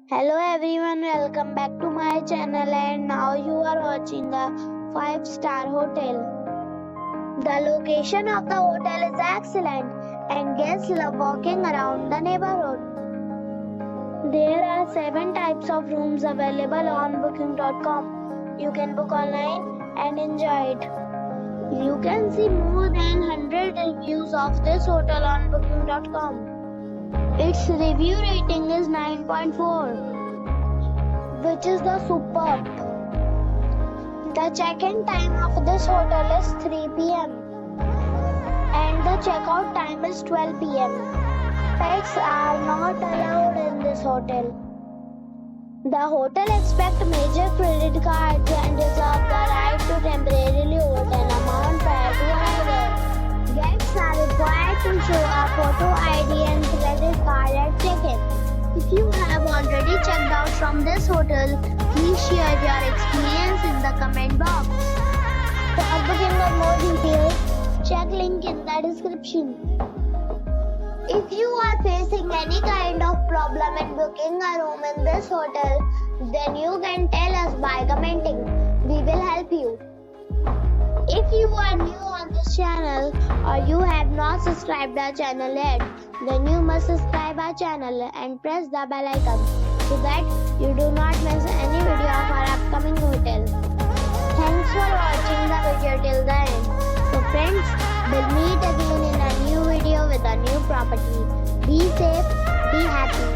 Hello everyone, welcome back to my channel and now you are watching a 5-star hotel. The location of the hotel is excellent and guests love walking around the neighborhood. There are 7 types of rooms available on booking.com. You can book online and enjoy it. You can see more than 100 reviews of this hotel on booking.com. Its review rating is 9.4, which is the superb. The check-in time of this hotel is 3 p.m. and the check-out time is 12 p.m. Pets are not allowed in this hotel. The hotel accepts major credit cards and reserves the right to temporarily hold an amount prior to arrival. Guests are required to show a photo ID and credit card at check-in. If you have already checked out from this hotel, please share your experience in the comment box. For booking or more details, check link in the description. If you are facing any kind of problem in booking a room in this hotel, then you can tell us by commenting. We will help you. If you are new on this channel or you have not subscribed our channel yet, then you must subscribe our channel and press the bell icon so that you do not miss any video of our upcoming hotel. Thanks for watching the video till the end. So friends, we'll meet again in a new video with a new property. Be safe, be happy.